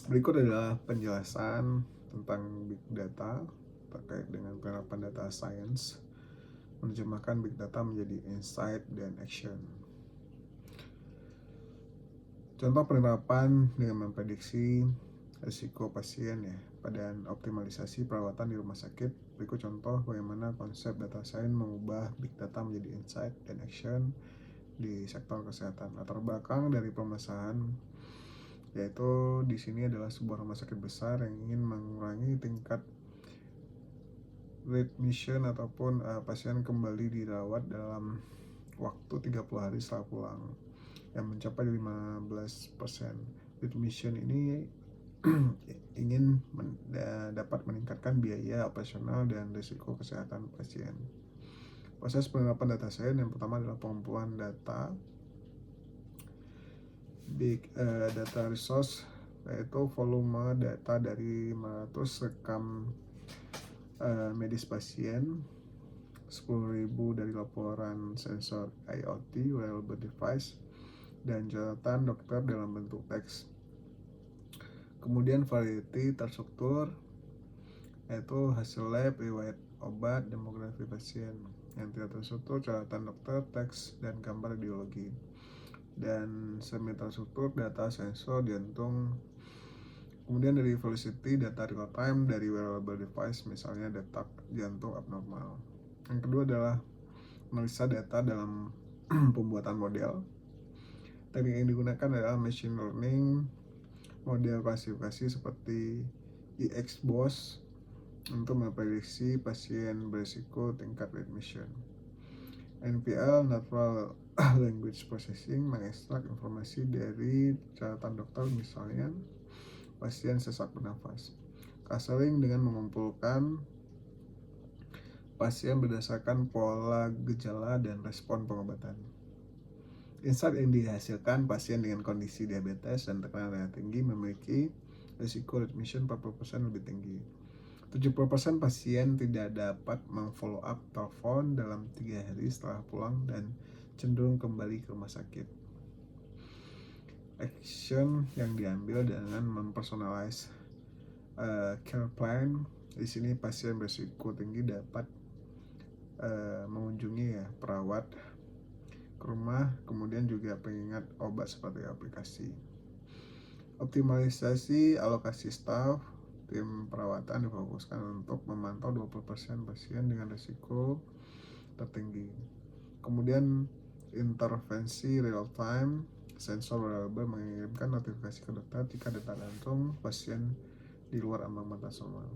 Berikut adalah penjelasan tentang Big Data terkait dengan penerapan data science, menerjemahkan Big Data menjadi insight dan action. Contoh penerapan dengan memprediksi risiko pasien dan optimalisasi perawatan di rumah sakit. Berikut contoh bagaimana konsep data science mengubah Big Data menjadi insight dan action di sektor kesehatan. Latar belakang dari permasalahan yaitu di sini adalah sebuah rumah sakit besar yang ingin mengurangi tingkat readmission ataupun pasien kembali dirawat dalam waktu 30 hari setelah pulang yang mencapai 15%. Readmission ini ingin dapat meningkatkan biaya operasional dan risiko kesehatan pasien. Proses penerapan data science yang pertama adalah pengumpulan data data resource, yaitu volume data dari 500 rekam medis pasien, 10.000 dari laporan sensor IoT wearable device, dan catatan dokter dalam bentuk teks. Kemudian variety terstruktur, yaitu hasil lab, riwayat obat, demografi pasien. Yang tidak terstruktur, catatan dokter, teks, dan gambar radiologi. Dan semi terstruktur, data sensor jantung. Kemudian dari velocity, data real time dari wearable device, misalnya detak jantung abnormal. Yang kedua adalah analisa data dalam pembuatan model. Teknik yang digunakan adalah machine learning, model klasifikasi seperti EXBOS untuk memprediksi pasien berisiko tingkat readmission. NPL, Natural Language Processing, mengekstrak informasi dari catatan dokter, misalnya pasien sesak bernafas. Clustering dengan mengumpulkan pasien berdasarkan pola gejala dan respon pengobatan. Insight yang dihasilkan, pasien dengan kondisi diabetes dan tekanan darah tinggi memiliki risiko readmission 40% lebih tinggi. 70% pasien tidak dapat memfollow up telepon dalam 3 hari setelah pulang dan cenderung kembali ke rumah sakit. Action yang diambil dengan mempersonalize care plan. Di sini pasien berisiko tinggi dapat mengunjungi perawat ke rumah, kemudian juga pengingat obat seperti aplikasi. Optimalisasi alokasi staff, tim perawatan difokuskan untuk memantau 20% pasien dengan risiko tertinggi. Kemudian intervensi real time, sensor wearable mengirimkan notifikasi ke dokter jika detak jantung pasien di luar ambang batas normal.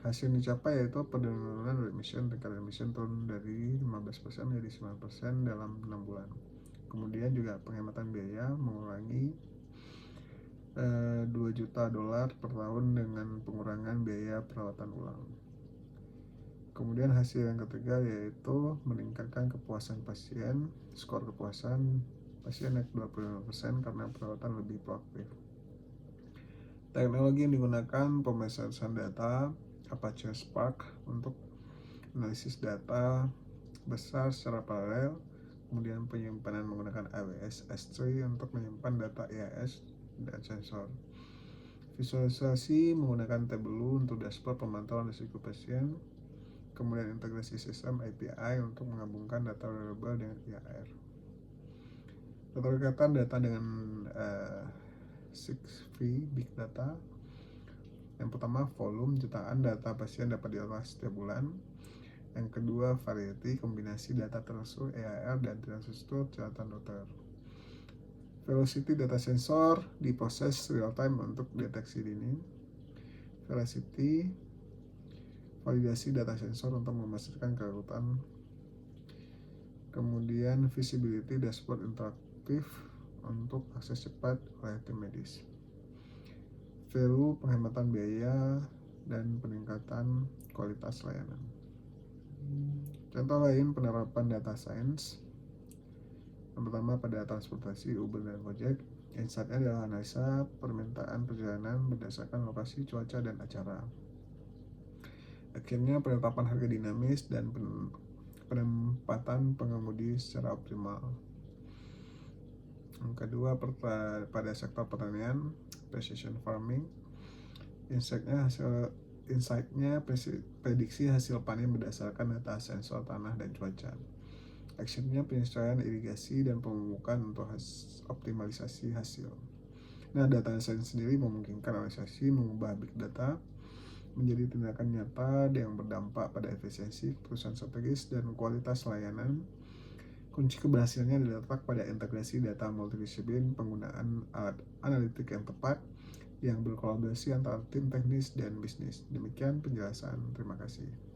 Hasil yang dicapai yaitu penurunan readmission, tingkat readmission turun dari 15% menjadi 9% dalam 6 bulan. Kemudian juga penghematan biaya, mengurangi $2 juta per tahun dengan pengurangan biaya perawatan ulang. Kemudian hasil yang ketiga yaitu meningkatkan kepuasan pasien, skor kepuasan pasien naik 25% karena perawatan lebih proaktif. Teknologi yang digunakan, pemrosesan data, Apache Spark untuk analisis data besar secara paralel, kemudian penyimpanan menggunakan AWS S3 untuk menyimpan data IAS dan sensor. Visualisasi menggunakan Tableau untuk dashboard pemantauan risiko pasien, kemudian integrasi sistem API untuk menggabungkan data wearable dengan IAR. Keterkaitan data dengan 6V Big Data. Yang pertama, volume, jutaan data pasien dapat diolah setiap bulan. Yang kedua, variety, kombinasi data terstruktur EAR dan tidak terstruktur catatan dokter. Velocity, data sensor diproses real time untuk deteksi dini. Velocity, validasi data sensor untuk memastikan keutuhan. Kemudian visibility, dashboard interaktif untuk akses cepat oleh tim medis. Value, penghematan biaya dan peningkatan kualitas layanan. Contoh lain penerapan data science. Yang pertama pada transportasi Uber dan Gojek. Insight-nya adalah analisa permintaan perjalanan berdasarkan lokasi, cuaca, dan acara. Akhirnya penetapan harga dinamis dan penempatan pengemudi secara optimal. Yang kedua pada sektor pertanian, precision farming. Insight-nya prediksi hasil panen berdasarkan data sensor tanah dan cuaca. Action-nya penyesuaian irigasi dan pemupukan untuk optimalisasi hasil. Nah, data science sendiri memungkinkan organisasi mengubah big data menjadi tindakan nyata yang berdampak pada efisiensi, keputusan strategis, dan kualitas layanan. Kunci keberhasilannya diletak pada integrasi data multidisiplin, penggunaan alat analitik yang tepat, yang berkolaborasi antara tim teknis dan bisnis. Demikian penjelasan. Terima kasih.